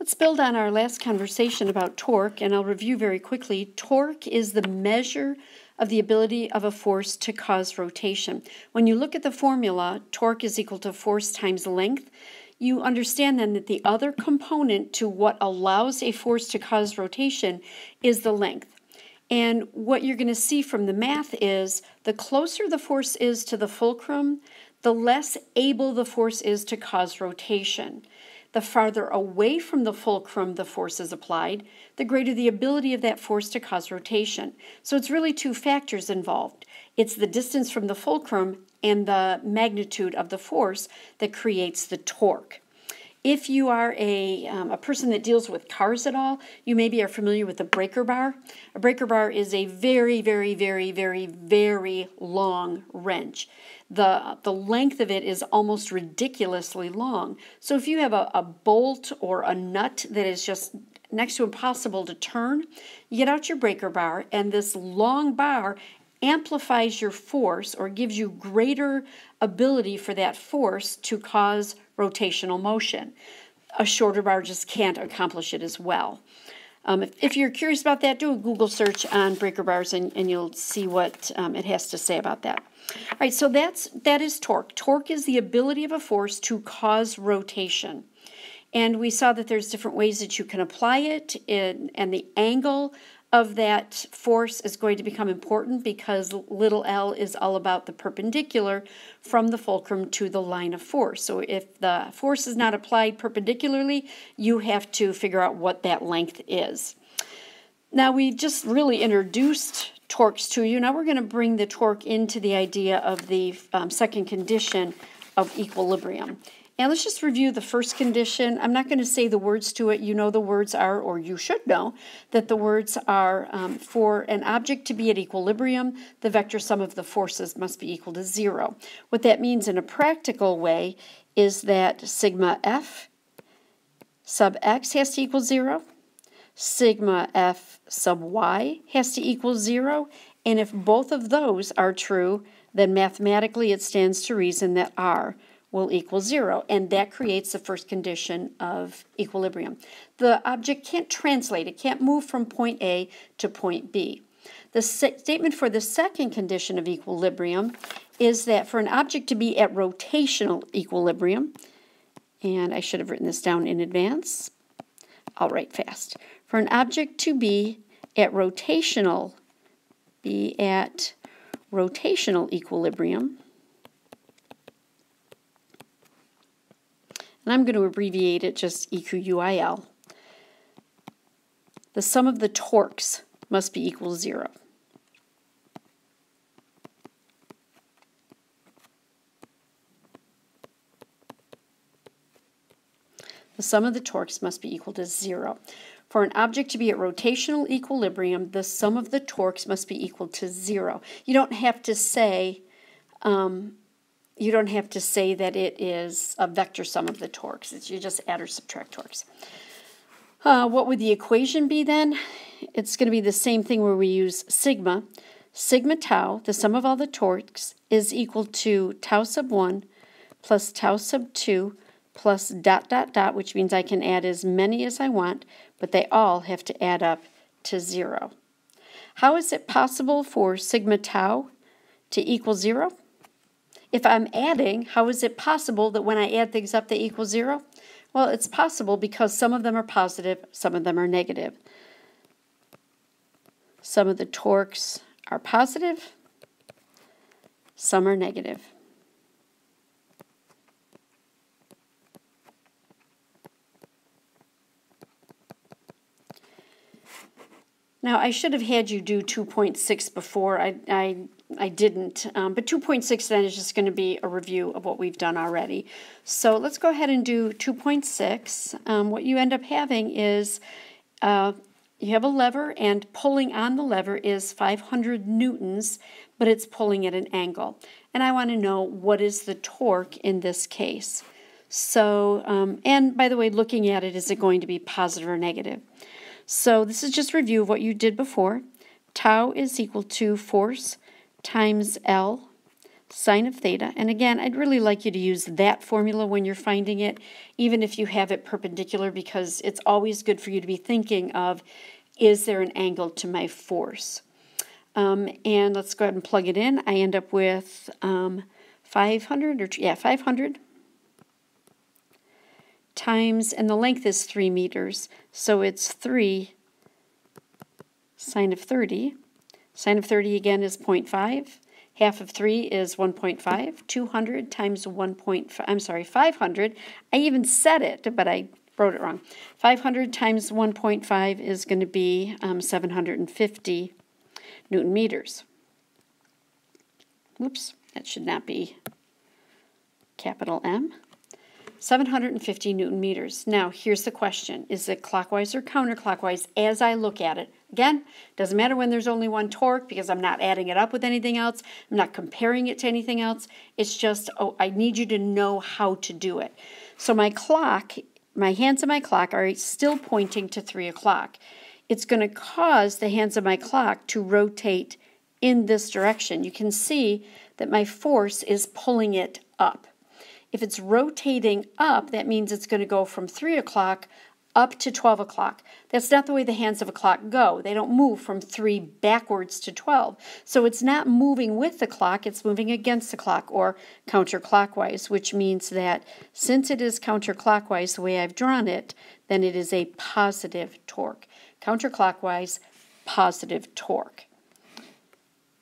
Let's build on our last conversation about torque, and I'll review very quickly. Torque is the measure of the ability of a force to cause rotation. When you look at the formula, torque is equal to force times length, you understand then that the other component to what allows a force to cause rotation is the length. And what you're going to see from the math is the closer the force is to the fulcrum, the less able the force is to cause rotation. The farther away from the fulcrum the force is applied, the greater the ability of that force to cause rotation. So it's really two factors involved. It's the distance from the fulcrum and the magnitude of the force that creates the torque. If you are a person that deals with cars at all, you maybe are familiar with a breaker bar. A breaker bar is a very, very, very, very, very long wrench. The length of it is almost ridiculously long. So if you have a bolt or a nut that is just next to impossible to turn, you get out your breaker bar, and this long bar amplifies your force or gives you greater ability for that force to cause rotational motion. A shorter bar just can't accomplish it as well. If you're curious about that, do a Google search on breaker bars and you'll see what it has to say about that. All right, so that is torque. Torque is the ability of a force to cause rotation. And we saw that there's different ways that you can apply it, and the angle of that force is going to become important because little l is all about the perpendicular from the fulcrum to the line of force. So if the force is not applied perpendicularly, you have to figure out what that length is. Now we just really introduced torques to you. Now we're going to bring the torque into the idea of the second condition of equilibrium. And let's just review the first condition. I'm not going to say the words to it. You know the words are, or you should know, that the words are for an object to be at equilibrium, the vector sum of the forces must be equal to 0. What that means in a practical way is that sigma f sub x has to equal 0, sigma f sub y has to equal 0, and if both of those are true, then mathematically it stands to reason that r will equal 0, and that creates the first condition of equilibrium. The object can't translate, it can't move from point A to point B. The statement for the second condition of equilibrium is that for an object to be at rotational equilibrium, and I should have written this down in advance, I'll write fast. For an object to be at rotational equilibrium, and I'm going to abbreviate it just EQUIL, the sum of the torques must be equal to 0. The sum of the torques must be equal to 0. For an object to be at rotational equilibrium, the sum of the torques must be equal to 0. You don't have to say that it is a vector sum of the torques. You just add or subtract torques. What would the equation be then? It's going to be the same thing where we use sigma. Sigma tau, the sum of all the torques, is equal to tau sub 1 plus tau sub 2 plus dot, dot, dot, which means I can add as many as I want, but they all have to add up to 0. How is it possible for sigma tau to equal 0? If I'm adding, how is it possible that when I add things up they equal 0? Well, it's possible because some of them are positive, some of them are negative. Some of the torques are positive, some are negative. Now, I should have had you do 2.6 before. I didn't, but 2.6 then is just going to be a review of what we've done already. So let's go ahead and do 2.6. What you end up having is you have a lever, and pulling on the lever is 500 newtons, but it's pulling at an angle. And I want to know what is the torque in this case. So, and by the way, looking at it, is it going to be positive or negative? So this is just a review of what you did before. Tau is equal to force times L. sine of theta. And again, I'd really like you to use that formula when you're finding it, even if you have it perpendicular, because it's always good for you to be thinking of, is there an angle to my force? And let's go ahead and plug it in. I end up with 500 times, and the length is 3 meters, so it's 3 sine of 30. Sine of 30 again is 0.5. Half of 3 is 1.5. 200 times 1.5, I'm sorry, 500. I even said it, but I wrote it wrong. 500 times 1.5 is going to be 750 Newton meters. Whoops, that should not be capital M. 750 Newton meters. Now, here's the question. Is it clockwise or counterclockwise as I look at it? Again, doesn't matter when there's only one torque because I'm not adding it up with anything else. I'm not comparing it to anything else. It's just, oh, I need you to know how to do it. So my clock, my hands of my clock are still pointing to 3 o'clock. It's going to cause the hands of my clock to rotate in this direction. You can see that my force is pulling it up. If it's rotating up, that means it's going to go from 3 o'clock up to 12 o'clock. That's not the way the hands of a clock go. They don't move from 3 backwards to 12. So it's not moving with the clock, it's moving against the clock, or counterclockwise, which means that since it is counterclockwise the way I've drawn it, then it is a positive torque. Counterclockwise, positive torque.